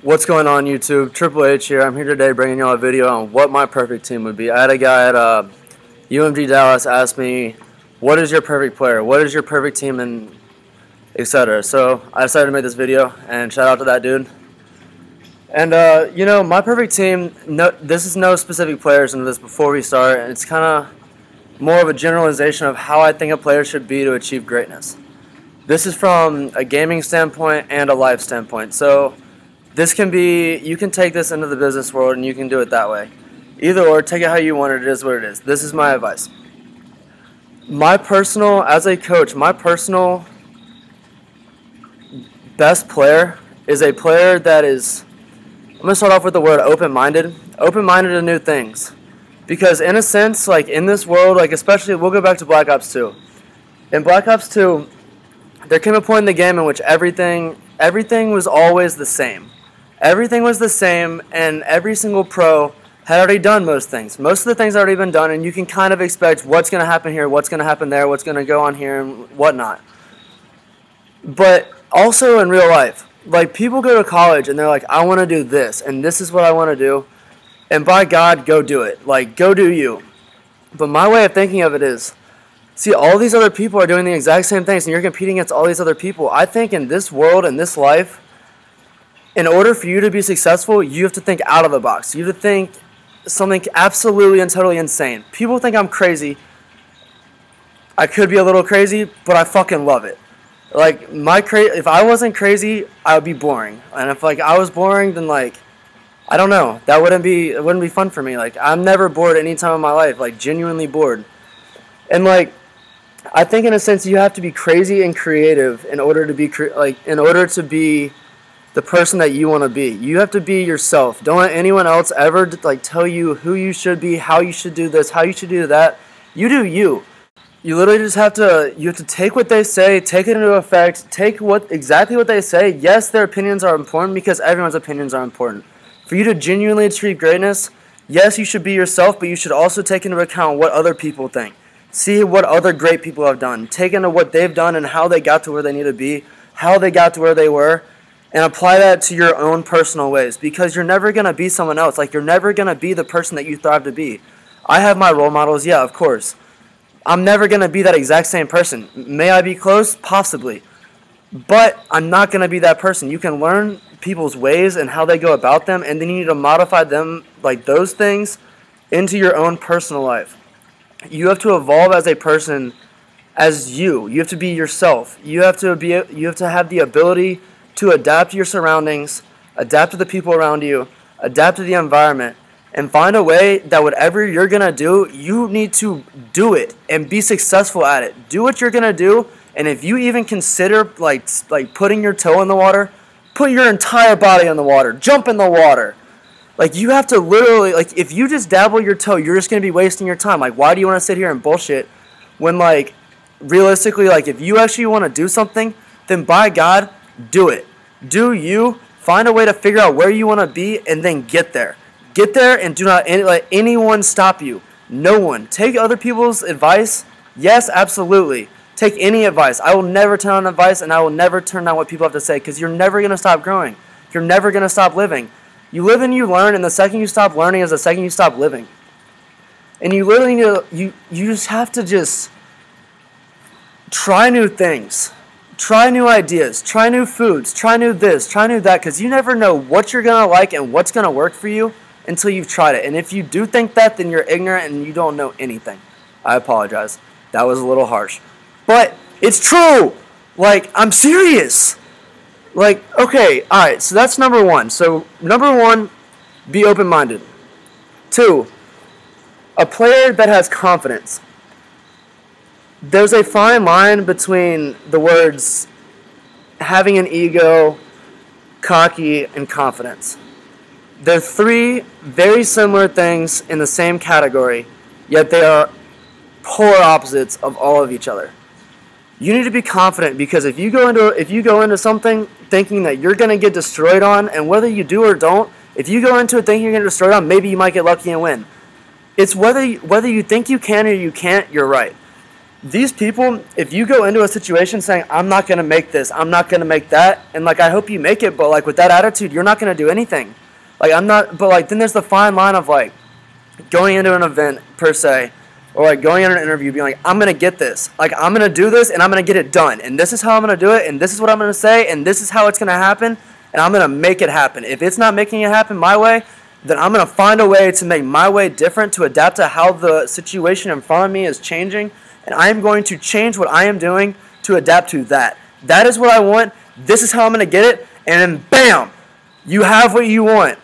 What's going on, YouTube? Triple H here. I'm here today bringing y'all a video on what my perfect team would be. I had a guy at UMD Dallas ask me, what is your perfect player? What is your perfect team, and etc. So I decided to make this video, and shout out to that dude. And, you know, my perfect team, this is no specific players into this before we start. It's kind of more of a generalization of how I think a player should be to achieve greatness. This is from a gaming standpoint and a life standpoint. So this can be, you can take this into the business world and you can do it that way. Either or, take it how you want it, it is what it is. This is my advice. My personal, as a coach, my personal best player is a player that is, I'm going to start off with the word open-minded. Open-minded to new things. Because in a sense, like in this world, like especially, we'll go back to Black Ops 2. In Black Ops 2, there came a point in the game in which everything was always the same. Everything was the same, and every single pro had already done most things. Most of the things had already been done, and you can kind of expect what's going to happen here, what's going to happen there, what's going to go on here, and whatnot. But also in real life, like people go to college, and they're like, I want to do this, and this is what I want to do, and by God, go do it. Like, go do you. But my way of thinking of it is, see, all these other people are doing the exact same things, and you're competing against all these other people. I think in this world, in this life, in order for you to be successful, you have to think out of the box. You have to think something absolutely and totally insane. People think I'm crazy. I could be a little crazy, but I fucking love it. Like, if I wasn't crazy, I would be boring. And if like I was boring, then like, I don't know. It wouldn't be fun for me. Like, I'm never bored any time in my life. Like, genuinely bored. And like, I think in a sense you have to be crazy and creative in order to be the person that you want to be. You have to be yourself. Don't let anyone else ever like tell you who you should be, how you should do this, how you should do that. You do you. You literally just have to take what they say, take it into effect, take exactly what they say. Yes, their opinions are important because everyone's opinions are important. For you to genuinely achieve greatness, yes, you should be yourself, but you should also take into account what other people think. See what other great people have done. Take into what they've done and how they got to where they need to be, how they got to where they were, and apply that to your own personal ways, because you're never going to be someone else. Like, you're never going to be the person that you thrive to be. I have my role models, yeah, of course. I'm never going to be that exact same person. May I be close? Possibly. But I'm not going to be that person. You can learn people's ways and how they go about them, and then you need to modify them, like those things, into your own personal life. You have to evolve as a person, as you. You have to be yourself. You have to have the ability to adapt to your surroundings, adapt to the people around you, adapt to the environment, and find a way that whatever you're going to do, you need to do it and be successful at it. Do what you're going to do, and if you even consider like putting your toe in the water, put your entire body in the water. Jump in the water. Like, you have to literally, like, if you just dabble your toe, you're just going to be wasting your time. Like, why do you want to sit here and bullshit when, like, realistically, like, if you actually want to do something, then by God, do it. Do you. Find a way to figure out where you want to be and then get there. Get there and do not let anyone stop you. No one. Take other people's advice. Yes, absolutely. Take any advice. I will never turn on advice, and I will never turn down what people have to say, because you're never going to stop growing. You're never going to stop living. You live and you learn, and the second you stop learning is the second you stop living. And you literally need to, you just have to just try new things. Try new ideas. Try new foods. Try new this. Try new that, because you never know what you're going to like and what's going to work for you until you've tried it. And if you do think that, then you're ignorant and you don't know anything. I apologize. That was a little harsh. But it's true. Like, I'm serious. Like, okay, alright, so that's number one. So, number one, be open-minded. 2, a player that has confidence. There's a fine line between the words having an ego, cocky, and confidence. They're 3 very similar things in the same category, yet they are polar opposites of all of each other. You need to be confident, because if you go into something thinking that you're going to get destroyed on, and whether you do or don't, if you go into it thinking you're going to get destroyed on, maybe you might get lucky and win. It's whether you think you can or you can't, you're right. These people, if you go into a situation saying, I'm not going to make this, I'm not going to make that, and like I hope you make it, but like with that attitude, you're not going to do anything. Like I'm not, but like then there's the fine line of like going into an event per se, or like going into an interview being like, I'm going to get this. Like I'm going to do this and I'm going to get it done. And this is how I'm going to do it, and this is what I'm going to say, and this is how it's going to happen, and I'm going to make it happen. If it's not making it happen my way, then I'm going to find a way to make my way different to adapt to how the situation in front of me is changing. And I am going to change what I am doing to adapt to that. That is what I want. This is how I'm going to get it. And then, bam, you have what you want.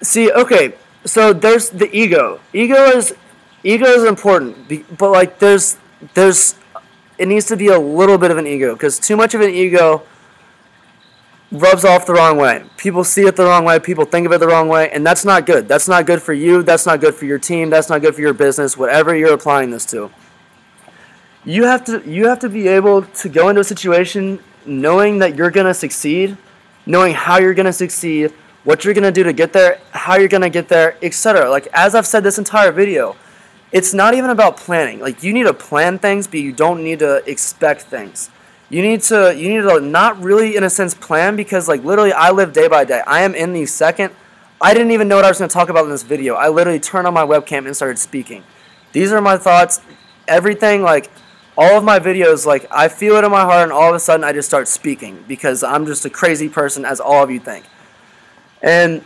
See, okay, so there's the ego. Ego is important, but like it needs to be a little bit of an ego, because too much of an ego rubs off the wrong way. People see it the wrong way. People think of it the wrong way, and that's not good. That's not good for you. That's not good for your team. That's not good for your business, whatever you're applying this to. You have to be able to go into a situation knowing that you're going to succeed, knowing how you're going to succeed, what you're going to do to get there, how you're going to get there, etc. Like, as I've said this entire video, it's not even about planning. Like, you need to plan things, but you don't need to expect things. You need to not really, in a sense, plan, because, like, literally, I live day by day. I am in the second. I didn't even know what I was going to talk about in this video. I literally turned on my webcam and started speaking. These are my thoughts. Everything, like, all of my videos, like, I feel it in my heart, and all of a sudden, I just start speaking, because I'm just a crazy person, as all of you think. And,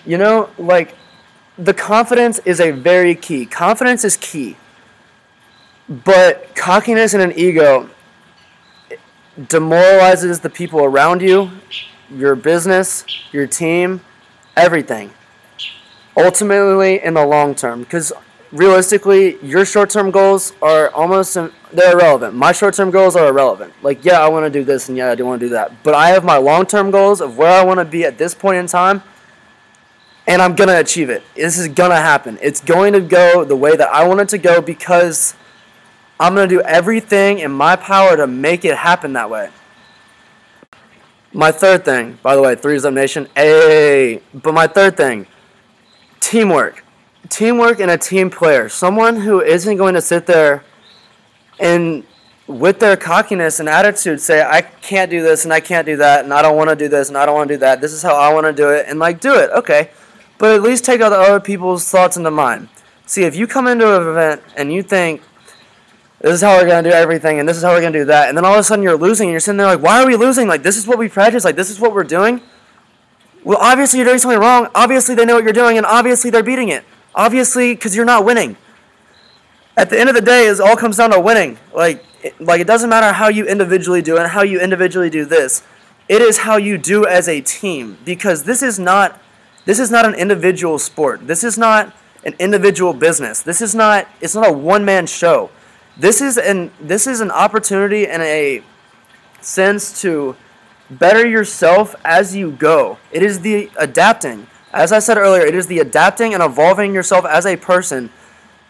you know, like, the confidence is a very key. Confidence is key. But cockiness and an ego demoralizes the people around you, your business, your team, everything. Ultimately, in the long term. Because realistically, your short-term goals are they're irrelevant. My short-term goals are irrelevant. Like, yeah, I want to do this, and yeah, I do want to do that. But I have my long-term goals of where I want to be at this point in time, and I'm going to achieve it. This is going to happen. It's going to go the way that I want it to go, because I'm going to do everything in my power to make it happen that way. My third thing, by the way, 3's Up Nation, hey, but my third thing, teamwork. Teamwork and a team player. Someone who isn't going to sit there and with their cockiness and attitude say, I can't do this and I can't do that and I don't want to do this and I don't want to do that. This is how I want to do it, and like do it. Okay. But at least take out the other people's thoughts into mind. See, if you come into an event and you think, this is how we're going to do everything, and this is how we're going to do that, and then all of a sudden you're losing, and you're sitting there like, why are we losing? Like, this is what we practice. Like, this is what we're doing. Well, obviously you're doing something wrong. Obviously they know what you're doing, and obviously they're beating it. Obviously, because you're not winning. At the end of the day, it all comes down to winning. Like it doesn't matter how you individually do it and how you individually do this. It is how you do as a team, because this is not an individual sport. This is not an individual business. It's not a one-man show. This is an opportunity and a sense to better yourself as you go. It is the adapting. As I said earlier, it is the adapting and evolving yourself as a person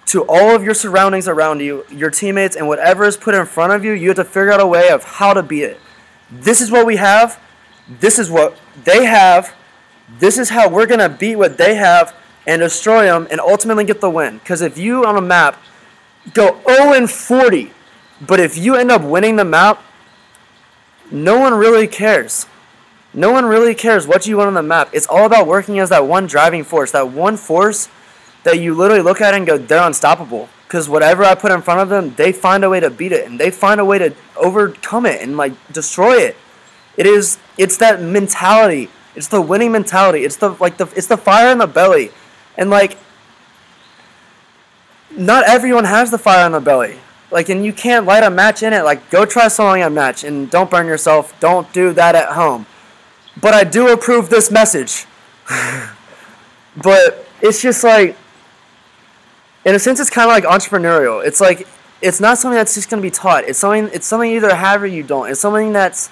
to all of your surroundings around you, your teammates, and whatever is put in front of you. You have to figure out a way of how to beat it. This is what we have. This is what they have. This is how we're going to beat what they have and destroy them and ultimately get the win. Because if you, on a map, go 0-40, but if you end up winning the map, no one really cares. No one really cares what you want on the map. It's all about working as that one driving force, that one force that you literally look at and go, they're unstoppable. Because whatever I put in front of them, they find a way to beat it, and they find a way to overcome it and like destroy it. It's that mentality. It's the winning mentality. It's the fire in the belly. And like, not everyone has the fire in the belly. Like, and you can't light a match in it. Like, go try soloing a match and don't burn yourself. Don't do that at home. But I do approve this message. But it's just like, in a sense, it's kind of like entrepreneurial. It's like, it's not something that's just going to be taught. It's something you either have or you don't. It's something that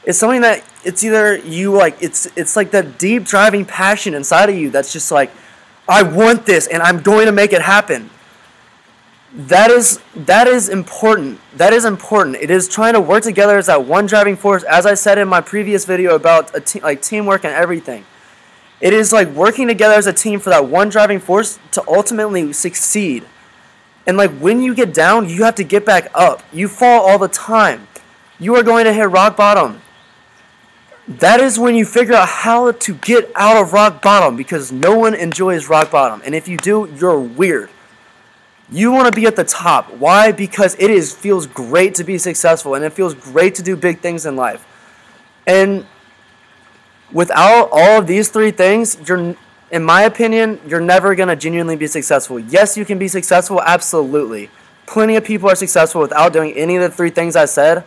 it's either you like, it's like that deep driving passion inside of you that's just like, I want this and I'm going to make it happen. That is important. That is important. It is trying to work together as that one driving force. As I said in my previous video about teamwork and everything, it is like working together as a team for that one driving force to ultimately succeed. And like when you get down, you have to get back up. You fall all the time. You are going to hit rock bottom. That is when you figure out how to get out of rock bottom, because no one enjoys rock bottom. And if you do, you're weird. You want to be at the top. Why? Because feels great to be successful, and it feels great to do big things in life. And without all of these three things, in my opinion, you're never going to genuinely be successful. Yes, you can be successful, absolutely. Plenty of people are successful without doing any of the three things I said.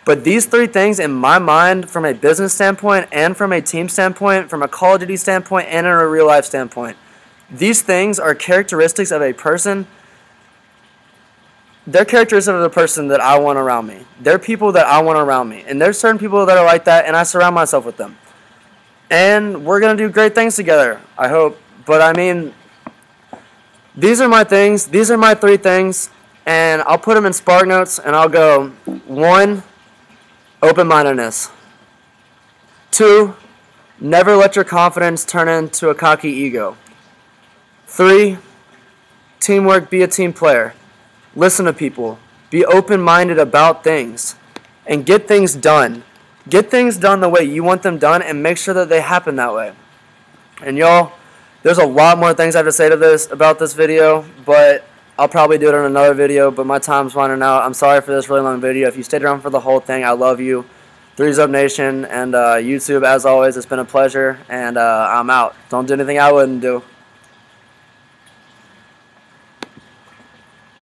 But these three things, in my mind, from a business standpoint and from a team standpoint, from a Call of Duty standpoint and in a real life standpoint, these things are characteristics of a person. They're characteristics of the person that I want around me. They're people that I want around me. And there's certain people that are like that, and I surround myself with them. And we're going to do great things together, I hope. But I mean, these are my things. These are my three things. And I'll put them in Spark Notes, and I'll go, 1, open-mindedness. 2, never let your confidence turn into a cocky ego. 3, teamwork, be a team player. Listen to people. Be open-minded about things. And get things done. Get things done the way you want them done, and make sure that they happen that way. And y'all, there's a lot more things I have to say about this video, but I'll probably do it in another video, but my time's running out. I'm sorry for this really long video. If you stayed around for the whole thing, I love you. 3's Up Nation and YouTube, as always, it's been a pleasure, and I'm out. Don't do anything I wouldn't do.